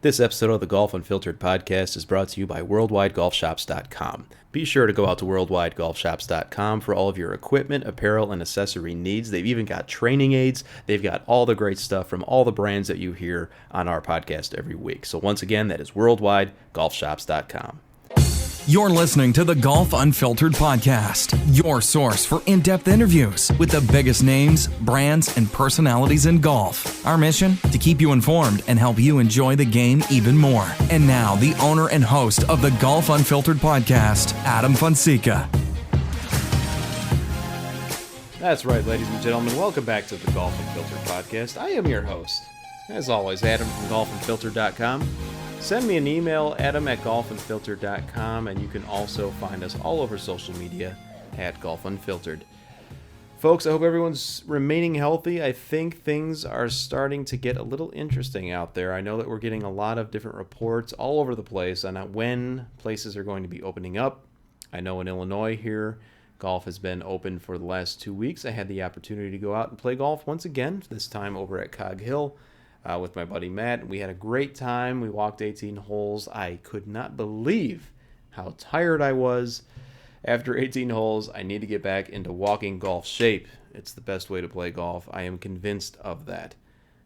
This episode of the Golf Unfiltered podcast is brought to you by WorldwideGolfShops.com. Be sure to go out to WorldwideGolfShops.com for all of your equipment, apparel, and accessory needs. They've even got training aids. They've got all the great stuff from all the brands that you hear on our podcast every week. So once again, that is WorldwideGolfShops.com. You're listening to the Golf Unfiltered podcast, your source for in-depth interviews with the biggest names, brands, and personalities in golf. Our mission? To keep you informed and help you enjoy the game even more. And now, the owner and host of the Golf Unfiltered podcast, Adam Fonseca. That's right, ladies and gentlemen. Welcome back to the Golf Unfiltered podcast. I am your host, as always, Adam from GolfUnfiltered.com. Send me an email, adam@golfunfiltered.com, and you can also find us all over social media at Golf Unfiltered. Folks, I hope everyone's remaining healthy. I think things are starting to get a little interesting out there. I know that we're getting a lot of different reports all over the place on when places are going to be opening up. I know in Illinois here, golf has been open for the last 2 weeks. I had the opportunity to go out and play golf once again, this time over at Cog Hill. With my buddy Matt. We had a great time. We walked 18 holes. I could not believe how tired I was. After 18 holes, I need to get back into walking golf shape. It's the best way to play golf. I am convinced of that.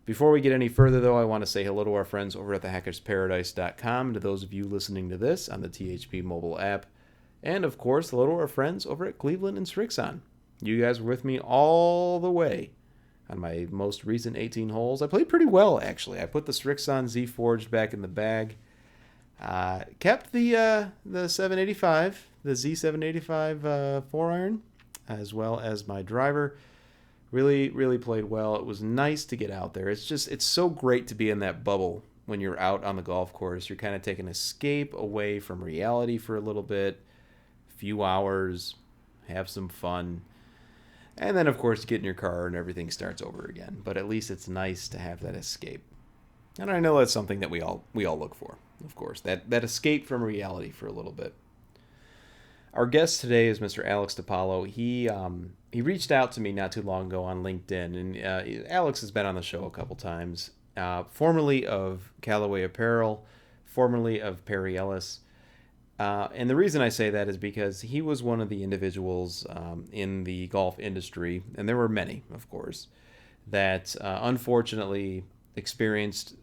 Before we get any further, though, I want to say hello to our friends over at thehackersparadise.com, to those of you listening to this on the THP mobile app, and, of course, hello to our friends over at Cleveland and Strixon. You guys were with me all the way on my most recent 18 holes. I played pretty well, actually. I put the Strixon Z Forged back in the bag. Kept the 785, the Z785 4-iron, as well as my driver. Really, really played well. It was nice to get out there. It's so great to be in that bubble when you're out on the golf course. You're kind of taking an escape away from reality for a little bit, a few hours, have some fun. And then, of course, get in your car and everything starts over again. But at least it's nice to have that escape. And I know that's something that we all look for, of course, that escape from reality for a little bit. Our guest today is Mr. Alex DePallo. He reached out to me not too long ago on LinkedIn. And Alex has been on the show a couple times, formerly of Callaway Apparel, formerly of Perry Ellis. And the reason I say that is because he was one of the individuals in the golf industry, and there were many, of course, that unfortunately experienced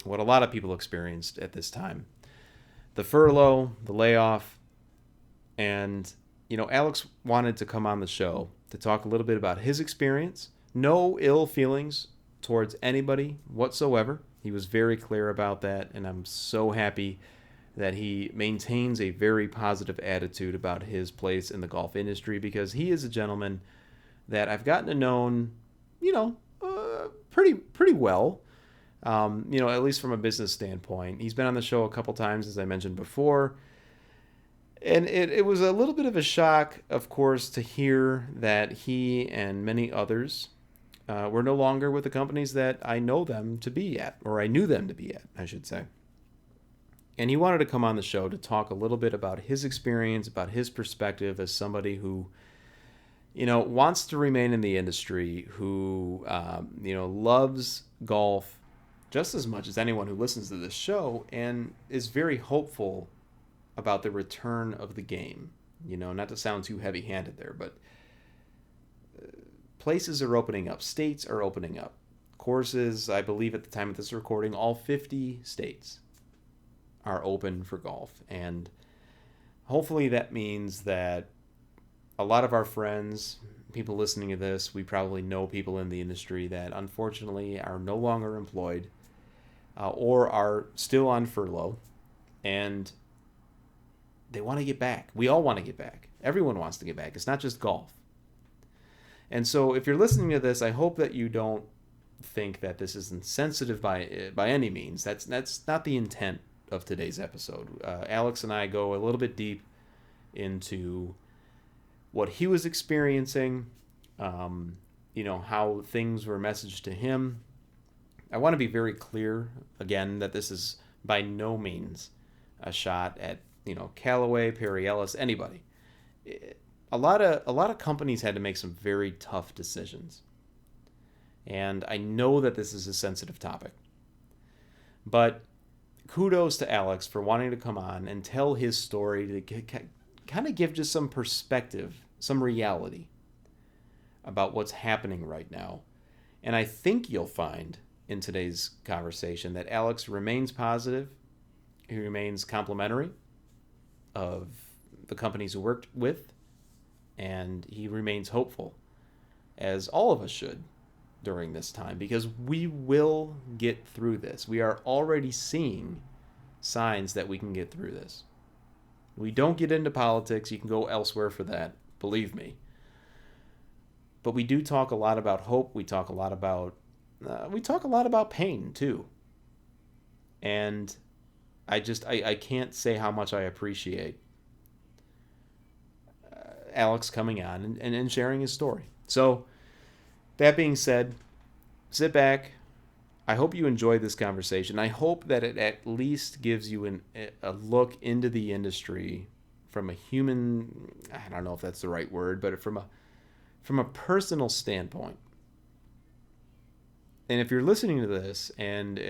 what a lot of people experienced at this time. The furlough, the layoff, and, Alex wanted to come on the show to talk a little bit about his experience. No ill feelings towards anybody whatsoever. He was very clear about that, and I'm so happy that he maintains a very positive attitude about his place in the golf industry, because he is a gentleman that I've gotten to know, pretty well, at least from a business standpoint. He's been on the show a couple times, as I mentioned before, and it was a little bit of a shock, of course, to hear that he and many others were no longer with the companies that I know them to be at, or I knew them to be at, I should say. And he wanted to come on the show to talk a little bit about his experience, about his perspective as somebody who, wants to remain in the industry, who, loves golf just as much as anyone who listens to this show, and is very hopeful about the return of the game. Not to sound too heavy-handed there, but places are opening up. States are opening up. Courses, I believe at the time of this recording, all 50 states are open for golf, and hopefully that means that a lot of our friends, people listening to this, we probably know people in the industry that unfortunately are no longer employed or are still on furlough, and they want to get back. We all want to get back. Everyone wants to get back. It's not just golf. And so if you're listening to this, I hope that you don't think that this is insensitive by any means. That's not the intent of today's episode. Alex and I go a little bit deep into what he was experiencing, how things were messaged to him. I want to be very clear, again, that this is by no means a shot at, Callaway, Perry Ellis, anybody. A lot of companies had to make some very tough decisions. And I know that this is a sensitive topic. But kudos to Alex for wanting to come on and tell his story to kind of give just some perspective, some reality about what's happening right now. And I think you'll find in today's conversation that Alex remains positive. He remains complimentary of the companies he worked with, and he remains hopeful, as all of us should during this time, because we will get through this. We are already seeing signs that we can get through this. We don't get into politics. You can go elsewhere for that, believe me. But we do talk a lot about hope. We talk a lot about pain too. And I can't say how much I appreciate Alex coming on and sharing his story. So that being said, sit back. I hope you enjoy this conversation. I hope that it at least gives you a look into the industry from a human, I don't know if that's the right word, but from a personal standpoint. And if you're listening to this and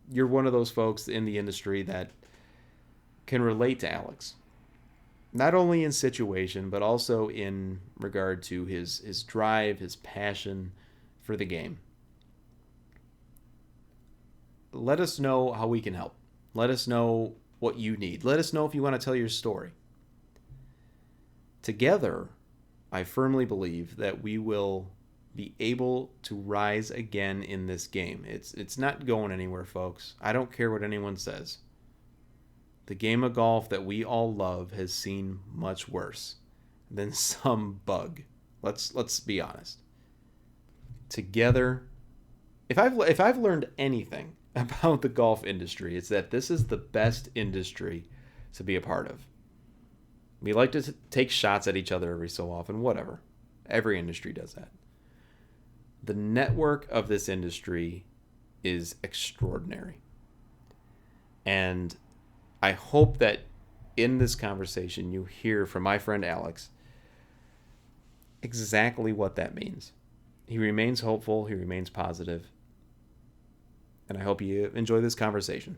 you're one of those folks in the industry that can relate to Alex, not only in situation, but also in regard to his drive, his passion for the game, let us know how we can help. Let us know what you need. Let us know if you want to tell your story. Together, I firmly believe that we will be able to rise again in this game. It's not going anywhere, folks. I don't care what anyone says. The game of golf that we all love has seen much worse than some bug. Let's be honest. Together, if I've learned anything about the golf industry, it's that this is the best industry to be a part of. We like to take shots at each other every so often, whatever. Every industry does that. The network of this industry is extraordinary. And I hope that in this conversation you hear from my friend Alex exactly what that means. He remains hopeful, he remains positive, and I hope you enjoy this conversation.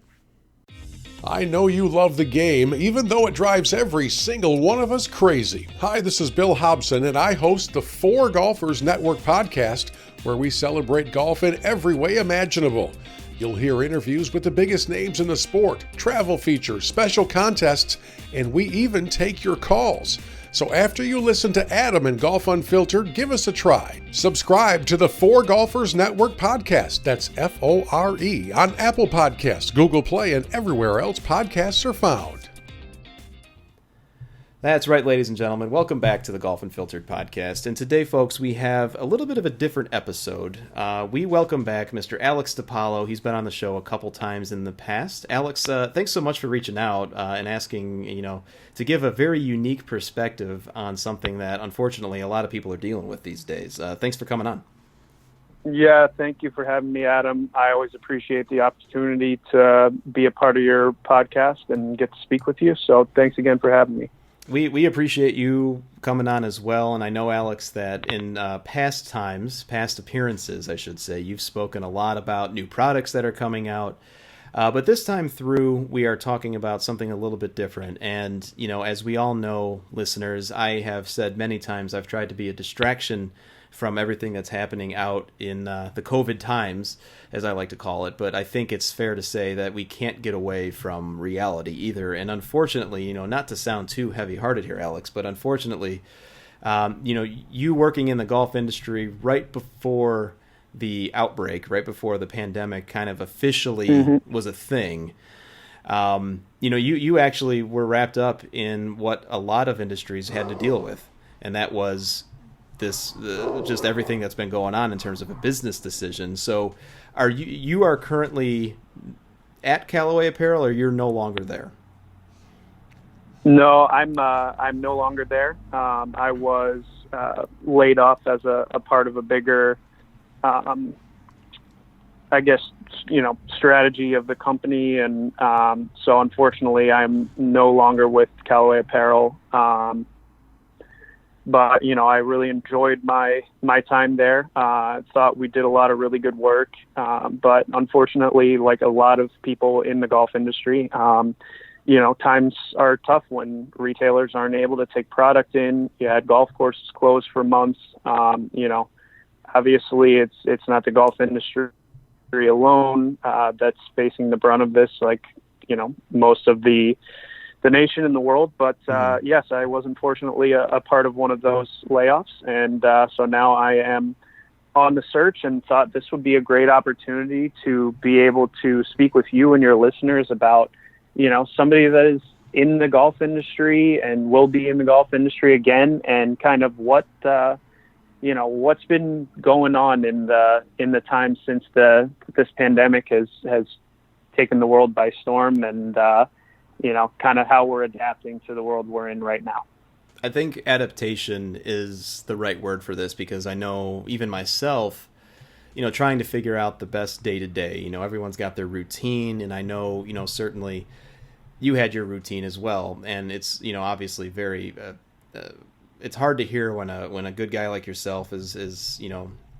I know you love the game, even though it drives every single one of us crazy. Hi, this is Bill Hobson, and I host the Four Golfers Network podcast, where we celebrate golf in every way imaginable. You'll hear interviews with the biggest names in the sport, travel features, special contests, and we even take your calls. So after you listen to Adam and Golf Unfiltered, give us a try. Subscribe to the Four Golfers Network podcast. That's FORE on Apple Podcasts, Google Play, and everywhere else podcasts are found. That's right, ladies and gentlemen. Welcome back to the Golf Unfiltered podcast. And today, folks, we have a little bit of a different episode. We welcome back Mr. Alex DePallo. He's been on the show a couple times in the past. Alex, thanks so much for reaching out and asking, to give a very unique perspective on something that, unfortunately, a lot of people are dealing with these days. Thanks for coming on. Yeah, thank you for having me, Adam. I always appreciate the opportunity to be a part of your podcast and get to speak with you. So thanks again for having me. We appreciate you coming on as well, and I know, Alex, that in past appearances, I should say, you've spoken a lot about new products that are coming out, but this time through, we are talking about something a little bit different, and, as we all know, listeners, I have said many times I've tried to be a distraction from everything that's happening out in the COVID times, as I like to call it. But I think it's fair to say that we can't get away from reality either. And unfortunately, not to sound too heavy-hearted here, Alex, but unfortunately, you working in the golf industry right before the outbreak, right before the pandemic kind of officially was a thing, you actually were wrapped up in what a lot of industries had to deal with, and that was this just everything that's been going on in terms of a business decision. So you are currently at Callaway Apparel, or you're no longer there? No, I'm no longer there. I was laid off as a part of a bigger strategy of the company, and so unfortunately I'm no longer with Callaway Apparel. but I really enjoyed my time there. I thought we did a lot of really good work, but unfortunately, like a lot of people in the golf industry, times are tough when retailers aren't able to take product in. You had golf courses closed for months. Obviously, it's not the golf industry alone that's facing the brunt of this, like most of the nation in the world. But yes, I was unfortunately a part of one of those layoffs, and so now I am on the search, and thought this would be a great opportunity to be able to speak with you and your listeners about somebody that is in the golf industry and will be in the golf industry again, and kind of what's been going on in the time since this pandemic has taken the world by storm, and kind of how we're adapting to the world we're in right now. I think adaptation is the right word for this, because I know even myself, trying to figure out the best day to day, everyone's got their routine, and I know, certainly you had your routine as well. And it's, obviously very, it's hard to hear when a good guy like yourself is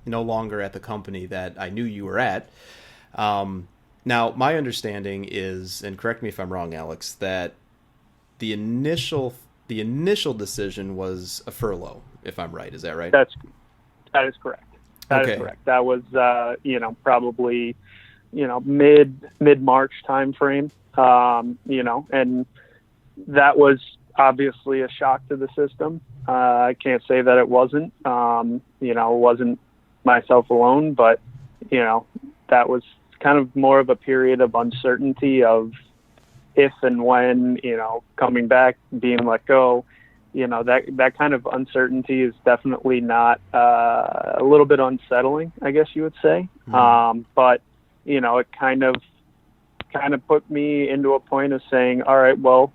no longer at the company that I knew you were at. Now, my understanding is, and correct me if I'm wrong, Alex, that the initial decision was a furlough, if I'm right. Is that right? That is correct. That Okay. is correct. That was, probably, mid-March time frame, and that was obviously a shock to the system. I can't say that it wasn't, it wasn't myself alone, but, that was kind of more of a period of uncertainty of if and when, coming back, being let go. That kind of uncertainty is definitely not a little bit unsettling, I guess you would say. Mm-hmm. But it kind of put me into a point of saying, all right, well,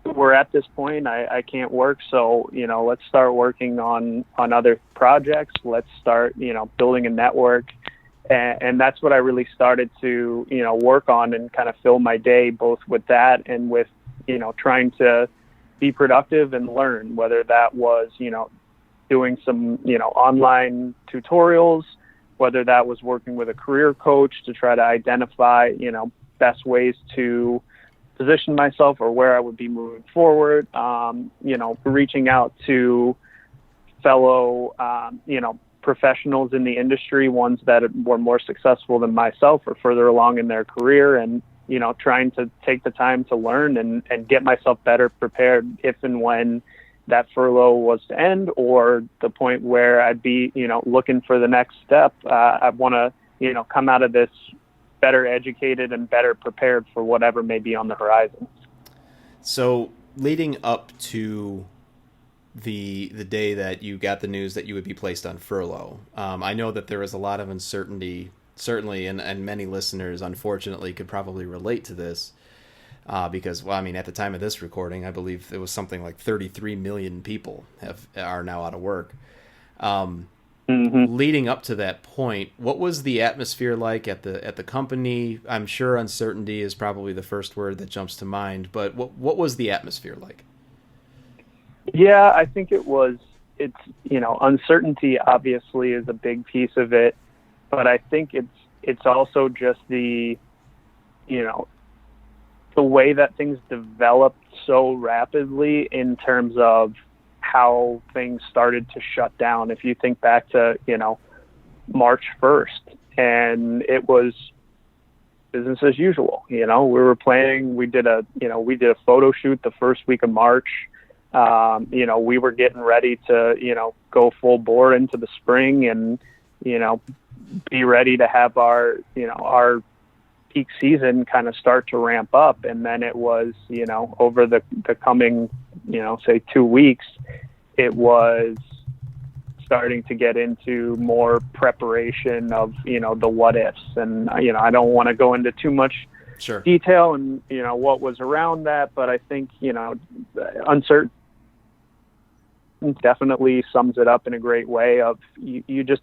we're at this point. I can't work, so let's start working on other projects. Let's start building a network. And that's what I really started to, work on and kind of fill my day, both with that and with, trying to be productive and learn, whether that was, doing some, online tutorials, whether that was working with a career coach to try to identify, best ways to position myself or where I would be moving forward, reaching out to fellow, professionals in the industry, ones that were more successful than myself or further along in their career, and trying to take the time to learn and get myself better prepared if and when that furlough was to end, or the point where I'd be looking for the next step. I want to come out of this better educated and better prepared for whatever may be on the horizon. So leading up to the day that you got the news that you would be placed on furlough, I know that there was a lot of uncertainty, certainly, and many listeners, unfortunately, could probably relate to this, because, at the time of this recording, I believe it was something like 33 million people are now out of work. Leading up to that point, what was the atmosphere like at the company? I'm sure uncertainty is probably the first word that jumps to mind, but what was the atmosphere like? Yeah, I think it's uncertainty obviously is a big piece of it, but I think it's also just the way that things developed so rapidly in terms of how things started to shut down. If you think back to, March 1st, and it was business as usual. We were planning, we did a photo shoot the first week of March. We were getting ready to, go full bore into the spring and, be ready to have our peak season kind of start to ramp up. And then it was, over the coming, say 2 weeks, it was starting to get into more preparation of, the what ifs. And, I don't want to go into too much Sure. detail and, what was around that, but I think, uncertain definitely sums it up in a great way of you just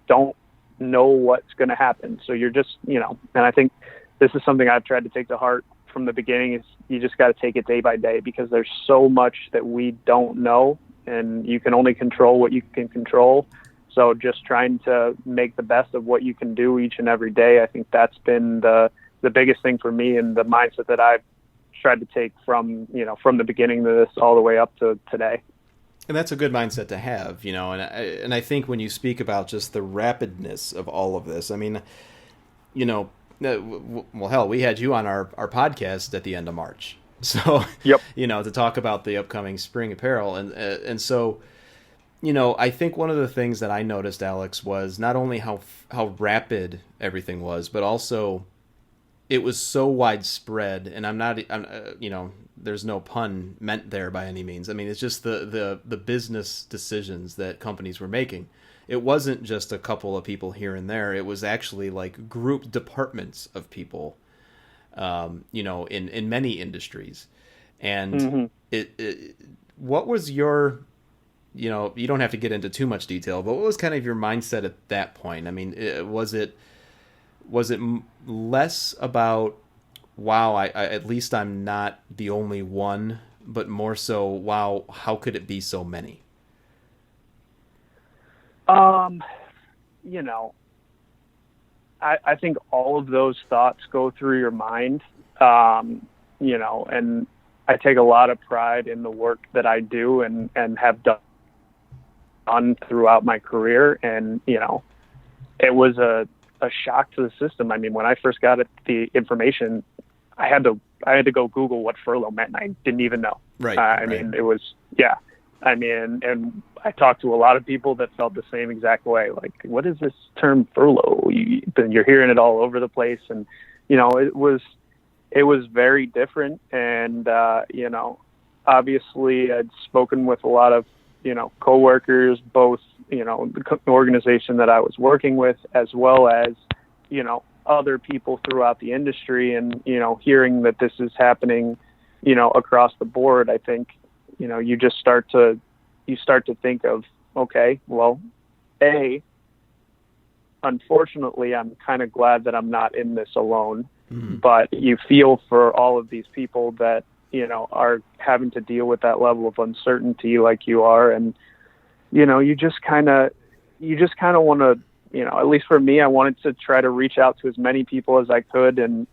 don't know what's going to happen. So you're just, and I think this is something I've tried to take to heart from the beginning is you just got to take it day by day, because there's so much that we don't know, and you can only control what you can control. So just trying to make the best of what you can do each and every day. I think that's been the biggest thing for me, and the mindset that I've tried to take from the beginning of this all the way up to today. And that's a good mindset to have, and I think when you speak about just the rapidness of all of this, I mean, well, hell, we had you on our podcast at the end of March. So, yep. To talk about the upcoming spring apparel. And so, I think one of the things that I noticed, Alex, was not only how rapid everything was, but also it was so widespread. And there's no pun meant there by any means. I mean, it's just the business decisions that companies were making. It wasn't just a couple of people here and there. It was actually like group departments of people, in many industries. And what was your, you don't have to get into too much detail, but what was kind of your mindset at that point? I mean, was it less about, wow, I at least I'm not the only one, but more so, wow, how could it be so many? I think all of those thoughts go through your mind, and I take a lot of pride in the work that I do and have done throughout my career. And, it was a shock to the system. I mean, when I first got the information, I had to go Google what furlough meant, and I didn't even know. Right. I mean, it was, yeah. I mean, and I talked to a lot of people that felt the same exact way. Like, what is this term furlough? You're hearing it all over the place. And, it was very different. And, obviously I'd spoken with a lot of, coworkers, both, the organization that I was working with, as well as, other people throughout the industry. And, hearing that this is happening, across the board, I think, you just start to think of, okay, well, unfortunately, I'm kind of glad that I'm not in this alone, but you feel for all of these people that, are having to deal with that level of uncertainty like you are. And, you just kind of want to, at least for me, I wanted to try to reach out to as many people as I could and,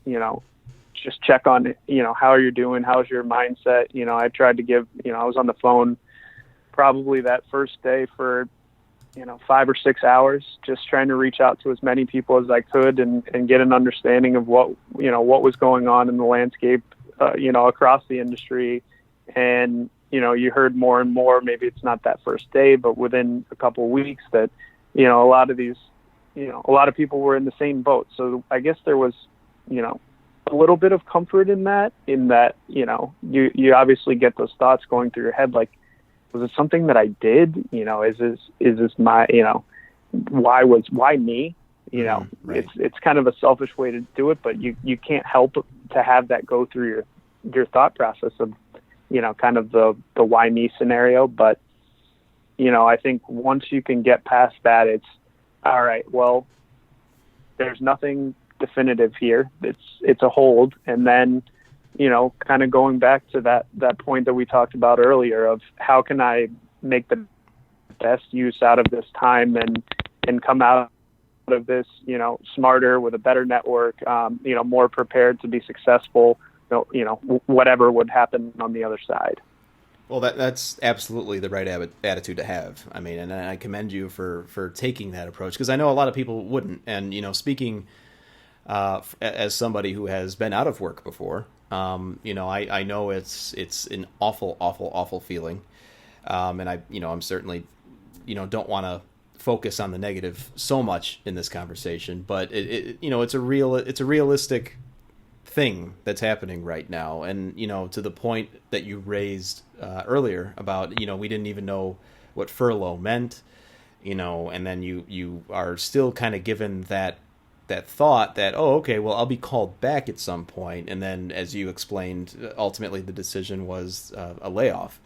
just check on, how you're doing, how's your mindset. I tried to give, I was on the phone probably that first day for, 5 or 6 hours, just trying to reach out to as many people as I could and get an understanding of what was going on in the landscape, across the industry. And, you heard more and more, maybe it's not that first day, but within a couple of weeks that, a lot of people were in the same boat. So I guess there was, a little bit of comfort in that, you obviously get those thoughts going through your head. Like, was it something that I did? Is this my, why me? Right. It's kind of a selfish way to do it, but you can't help to have that go through your thought process of, kind of the why me scenario. But, I think once you can get past that, it's all right. Well, there's nothing definitive here. It's a hold. And then, kind of going back to that point that we talked about earlier of how can I make the best use out of this time and come out of this, smarter, with a better network, more prepared to be successful, whatever would happen on the other side. Well, that's absolutely the right attitude to have. I mean, and I commend you for taking that approach, because I know a lot of people wouldn't. And, speaking as somebody who has been out of work before, I know it's an awful, awful, awful feeling. And I'm certainly, don't want to focus on the negative so much in this conversation, but it's a realistic thing that's happening right now. And, to the point that you raised earlier about, we didn't even know what furlough meant, and then you are still kind of given that thought that, oh, okay, well, I'll be called back at some point. And then, as you explained, ultimately the decision was a layoff.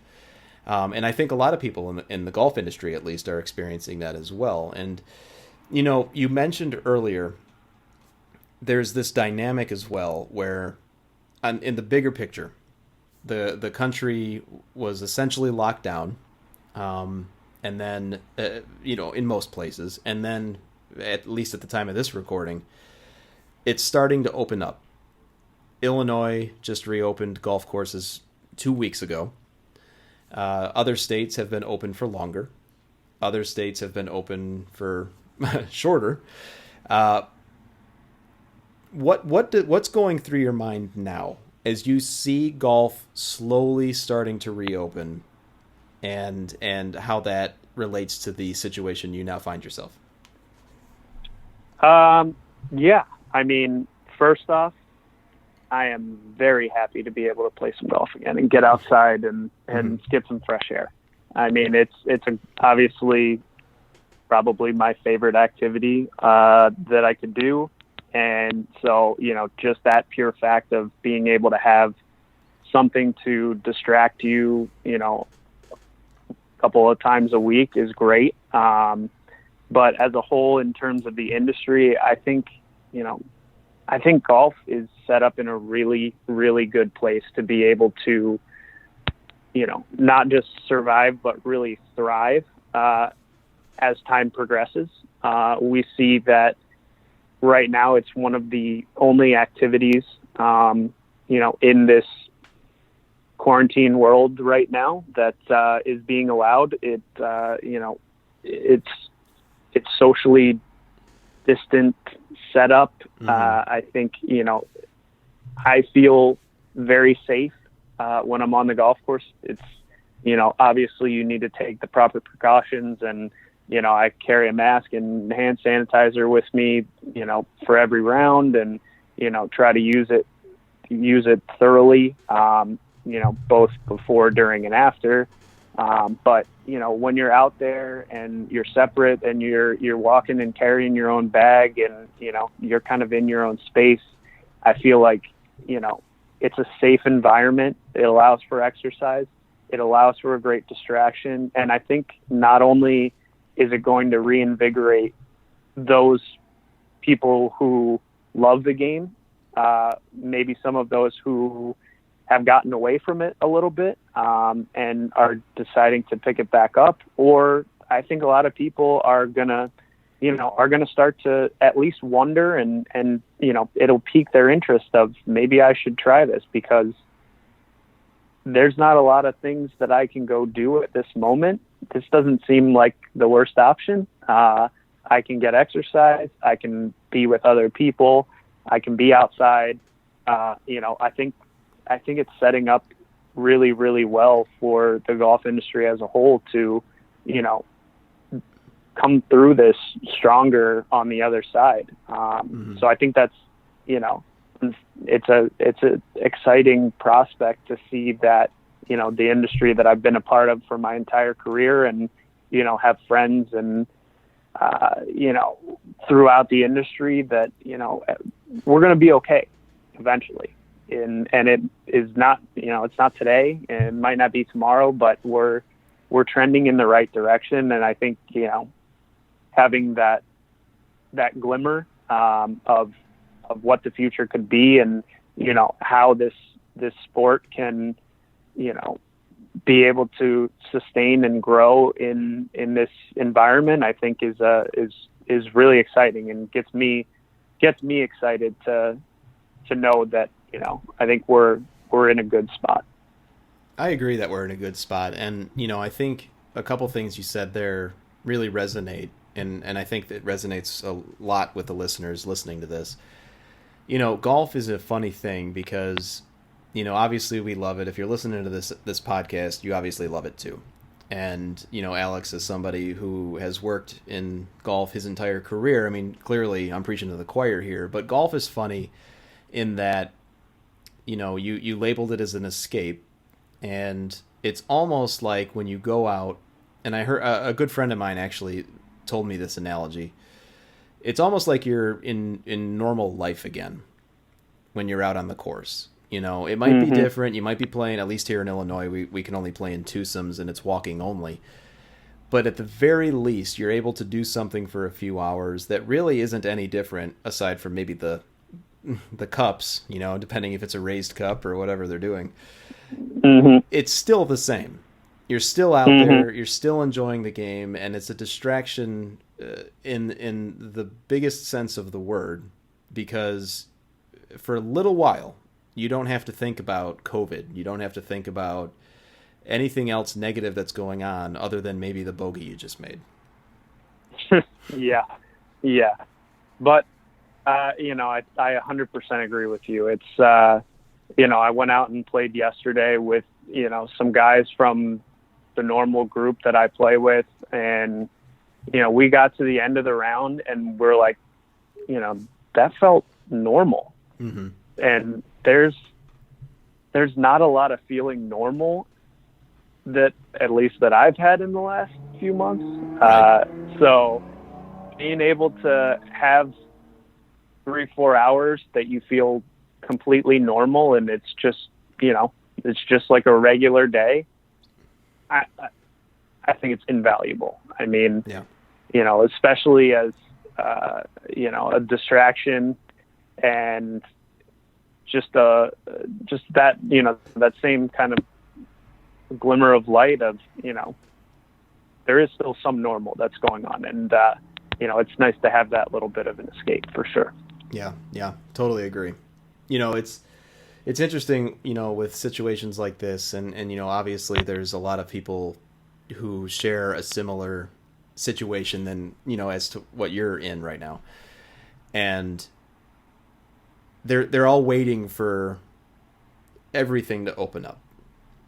And I think a lot of people in the golf industry, at least, are experiencing that as well. And, you mentioned earlier, there's this dynamic as well where in the bigger picture, the country was essentially locked down, and then in most places, and then at least at the time of this recording, it's starting to open up. Illinois just reopened golf courses 2 weeks ago. Other states have been open for longer. Other states have been open for shorter. What's going through your mind now as you see golf slowly starting to reopen, and how that relates to the situation you now find yourself? Yeah, I mean, first off, I am very happy to be able to play some golf again and get outside and get some fresh air. I mean, it's obviously probably my favorite activity that I could do. And so, just that pure fact of being able to have something to distract you, a couple of times a week is great. But as a whole, in terms of the industry, I think golf is set up in a really, really good place to be able to, not just survive, but really thrive as time progresses. We see that right now it's one of the only activities, in this quarantine world right now that is being allowed. It's socially distant setup. I think, I feel very safe when I'm on the golf course. It's, obviously you need to take the proper precautions, and, I carry a mask and hand sanitizer with me, for every round, and, try to use it thoroughly, both before, during, and after. But, when you're out there and you're separate and you're walking and carrying your own bag, and, you're kind of in your own space, I feel like, it's a safe environment. It allows for exercise. It allows for a great distraction. And I think not only is it going to reinvigorate those people who love the game, maybe some of those who have gotten away from it a little bit, and are deciding to pick it back up. Or I think a lot of people are gonna start to at least wonder, and it'll pique their interest of, maybe I should try this, because there's not a lot of things that I can go do at this moment. This doesn't seem like the worst option. I can get exercise. I can be with other people. I can be outside. I think it's setting up really, really well for the golf industry as a whole to, come through this stronger on the other side. So I think that's, it's a exciting prospect to see that, the industry that I've been a part of for my entire career, and, have friends and, throughout the industry that, we're going to be okay eventually. And it is not, it's not today, and it might not be tomorrow, but we're trending in the right direction. And I think, having that glimmer of what the future could be, and, how this sport can, be able to sustain and grow in this environment, I think is really exciting, and gets me excited to know that, I think we're in a good spot. I agree that we're in a good spot. And, I think a couple things you said there really resonate. And I think that resonates a lot with the listeners listening to this. Golf is a funny thing because, obviously we love it. If you're listening to this podcast, you obviously love it too. And, Alex is somebody who has worked in golf his entire career. I mean, clearly I'm preaching to the choir here, but golf is funny in that, you labeled it as an escape, and it's almost like when you go out, and I heard a good friend of mine actually told me this analogy. It's almost like you're in normal life again when you're out on the course. It might be different. You might be playing, at least here in Illinois, we can only play in twosomes and it's walking only. But at the very least, you're able to do something for a few hours that really isn't any different, aside from maybe the the cups, you know, depending if it's a raised cup or whatever they're doing, it's still the same. You're still out there, you're still enjoying the game, and it's a distraction in the biggest sense of the word, because for a little while, you don't have to think about COVID. You don't have to think about anything else negative that's going on other than maybe the bogey you just made. Yeah. But, you know, I 100% agree with you. It's, you know, I went out and played yesterday with, you know, some guys from the normal group that I play with. And, you know, we got to the end of the round and we're like, you know, that felt normal. And there's not a lot of feeling normal that, at least that I've had in the last few months. So being able to have 3-4 hours that you feel completely normal and it's just, you know, it's just like a regular day, I think it's invaluable. I mean, you know, especially as, you know, a distraction and just that, you know, that same kind of glimmer of light of, you know, there is still some normal that's going on. And, you know, it's nice to have that little bit of an escape for sure. Yeah, totally agree. You know, it's interesting, you know, with situations like this, and you know, obviously there's a lot of people who share a similar situation than, you know, as to what you're in right now. And they're all waiting for everything to open up,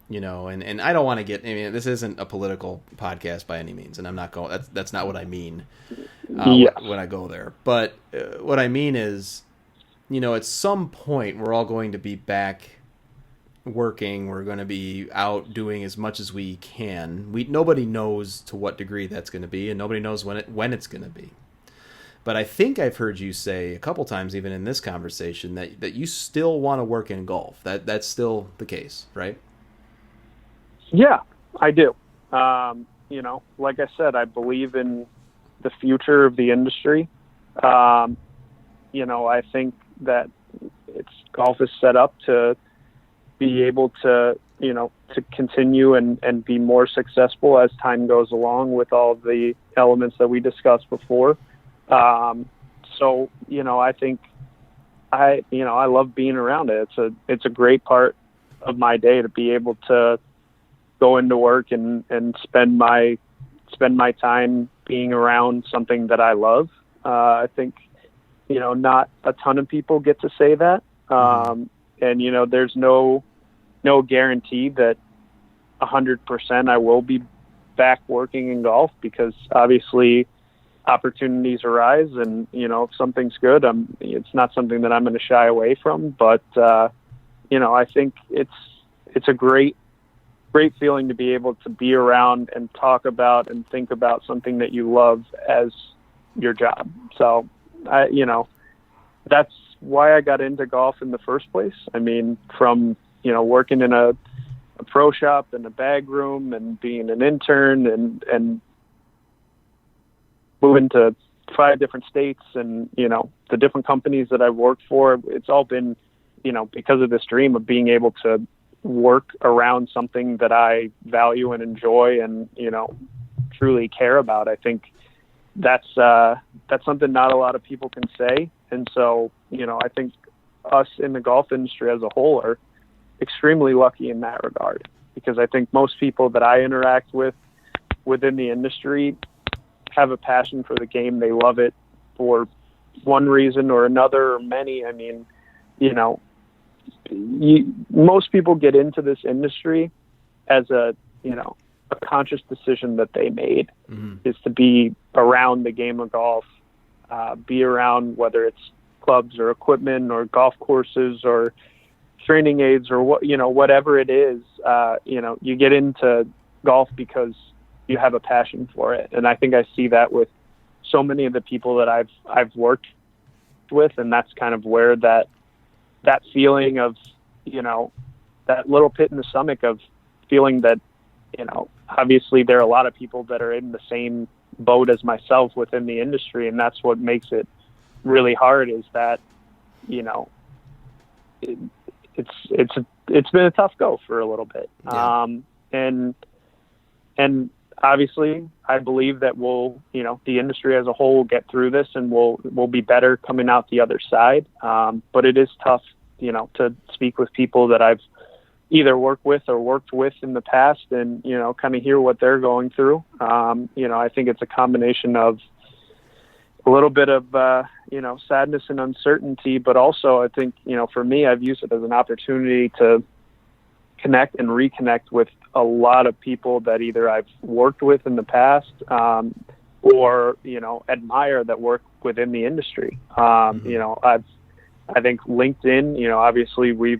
you know, and I don't want to get, I mean, this isn't a political podcast by any means, and I'm not going, that's not what I mean when I go there. But what I mean is, you know, at some point we're all going to be back working. We're going to be out doing as much as we can. Nobody knows to what degree that's going to be, and nobody knows when it's going to be. But I think I've heard you say a couple times, even in this conversation, that you still want to work in golf. That's still the case, right? Yeah, I do. You know, like I said, I believe in the future of the industry. You know, I think that golf is set up to be able to, you know, to continue and be more successful as time goes along with all of the elements that we discussed before. So, you know, I think I love being around it. It's a great part of my day to be able to go into work and spend my time being around something that I love. I think, you know, not a ton of people get to say that. And, you know, there's no guarantee that 100% I will be back working in golf, because obviously opportunities arise, and, you know, if something's good, it's not something that I'm going to shy away from. But, you know, I think it's a great feeling to be able to be around and talk about and think about something that you love as your job. So, you know, that's why I got into golf in the first place. I mean, from, you know, working in a pro shop and a bag room and being an intern and moving to 5 different states and, you know, the different companies that I've worked for, it's all been, you know, because of this dream of being able to work around something that I value and enjoy and, you know, truly care about. I think that's something not a lot of people can say. And so, you know, I think us in the golf industry as a whole are extremely lucky in that regard, because I think most people that I interact with within the industry have a passion for the game. They love it for one reason or another, or many. I mean, you know, most people get into this industry as a conscious decision that they made, is to be around the game of golf, be around, whether it's clubs or equipment or golf courses or training aids or whatever it is. You know, you get into golf because you have a passion for it. And I think I see that with so many of the people that I've worked with. And that's kind of where that feeling of, you know, that little pit in the stomach of feeling that, you know, obviously there are a lot of people that are in the same boat as myself within the industry. And that's what makes it really hard, is that, you know, it's been a tough go for a little bit. Yeah. And obviously I believe that we'll, you know, the industry as a whole will get through this and we'll be better coming out the other side. But it is tough, you know, to speak with people that I've either worked with in the past and, you know, kind of hear what they're going through. You know, I think it's a combination of a little bit of, you know, sadness and uncertainty, but also I think, you know, for me, I've used it as an opportunity to connect and reconnect with a lot of people that either I've worked with in the past, or, you know, admire that work within the industry. You know, I think LinkedIn, you know, obviously we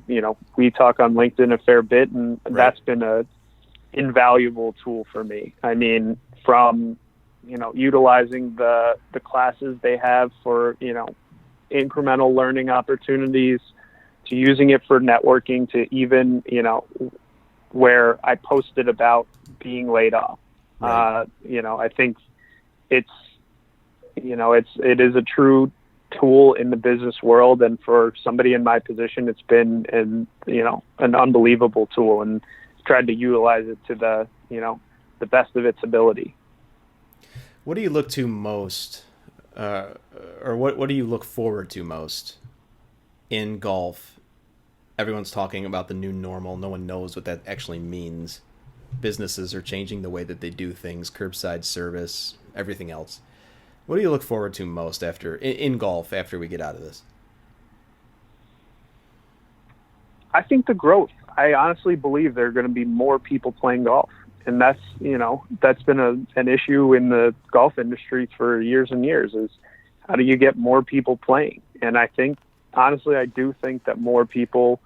talk on LinkedIn a fair bit, and that's been a invaluable tool for me. I mean, from, you know, utilizing the classes they have for, you know, incremental learning opportunities, to using it for networking, to even, you know, where I posted about being laid off. Right. You know, I think it is a true tool in the business world, and for somebody in my position, it's been an unbelievable tool, and tried to utilize it to the best of its ability. What do you look to most, or what do you look forward to most in golf? Everyone's talking about the new normal. No one knows what that actually means. Businesses are changing the way that they do things, curbside service, everything else. What do you look forward to most in golf after we get out of this? I think the growth. I honestly believe there are going to be more people playing golf. And that's been an issue in the golf industry for years and years, is how do you get more people playing? And I think, honestly, I do think that more people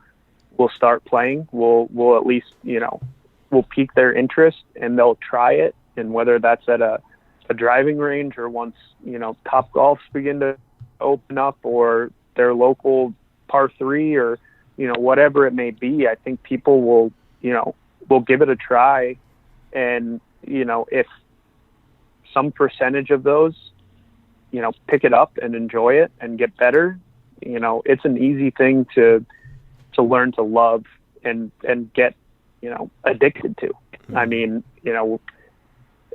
will start playing, will at least, you know, will pique their interest, and they'll try it. And whether that's at a driving range, or once, you know, Topgolfs begin to open up, or their local par 3, or, you know, whatever it may be, I think people will give it a try. And, you know, if some percentage of those, you know, pick it up and enjoy it and get better, you know, it's an easy thing to learn to love and get, you know, addicted to. I mean, you know,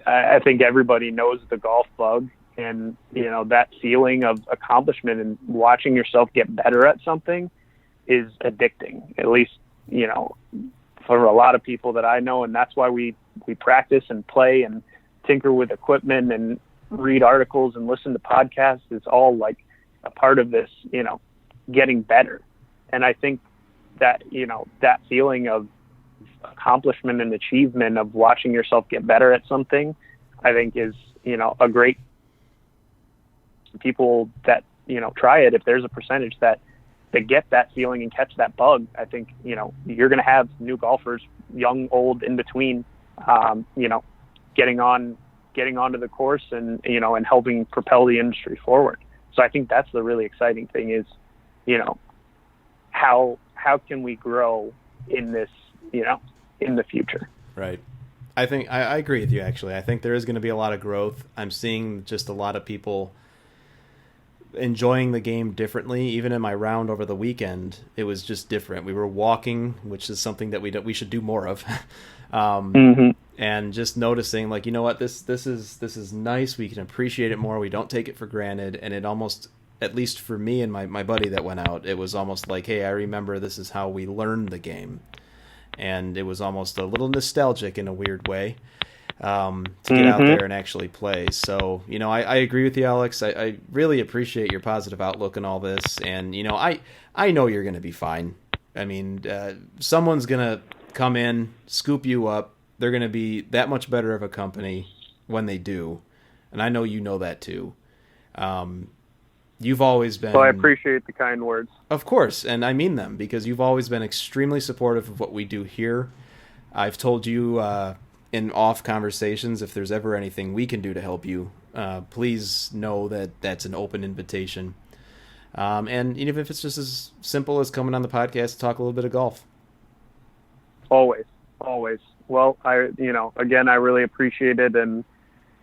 I think everybody knows the golf bug, and, you know, that feeling of accomplishment and watching yourself get better at something is addicting, at least, you know, for a lot of people that I know. And that's why we practice and play and tinker with equipment and read articles and listen to podcasts. It's all like a part of this, you know, getting better. And I think that, you know, that feeling of accomplishment and achievement of watching yourself get better at something, I think is, you know, a great people that, you know, try it. If there's a percentage that get that feeling and catch that bug, I think, you know, you're going to have new golfers, young, old, in between, you know, getting onto the course and, you know, and helping propel the industry forward. So I think that's the really exciting thing is, you know, how can we grow in this, you know, in the future? Right. I think I agree with you, actually. I think there is going to be a lot of growth. I'm seeing just a lot of people enjoying the game differently. Even in my round over the weekend, it was just different. We were walking, which is something that we should do more of. And just noticing, like, you know what, this is nice. We can appreciate it more. We don't take it for granted. And it almost, at least for me and my buddy that went out, it was almost like, hey, I remember this is how we learned the game. And it was almost a little nostalgic in a weird way, to get out there and actually play. So, you know, I agree with you, Alex. I really appreciate your positive outlook on all this. And, you know, I know you're going to be fine. I mean, someone's going to come in, scoop you up. They're going to be that much better of a company when they do. And I know you know that too. You've always been... Well, I appreciate the kind words. Of course, and I mean them, because you've always been extremely supportive of what we do here. I've told you in off conversations, if there's ever anything we can do to help you, please know that that's an open invitation. And even if it's just as simple as coming on the podcast to talk a little bit of golf. Always. Well, again, I really appreciate it. And,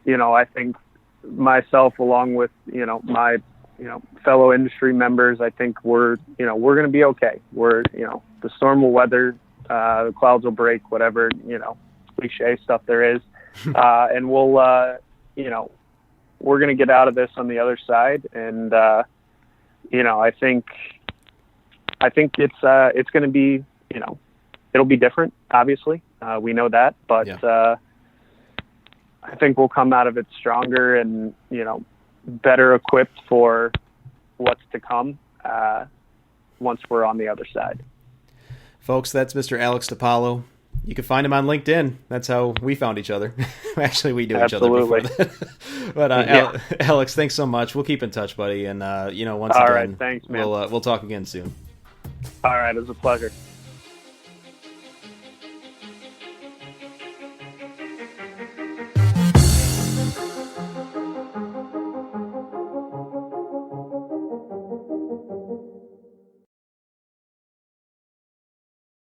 you know, I think myself, along with, you know, my fellow industry members, I think we're going to be okay. The storm will weather, the clouds will break, whatever, cliche stuff there is. And we're going to get out of this on the other side. And, I think it's going to be, it'll be different, obviously. We know that, but, I think we'll come out of it stronger and, better equipped for what's to come once we're on the other side. Folks, that's Mr. Alex DePallo. You can find him on LinkedIn. That's how we found each other. Actually, we knew each other before that. But Alex, thanks so much. We'll keep in touch, buddy. And once All again, right, thanks, man. We'll talk again soon. All right, it was a pleasure.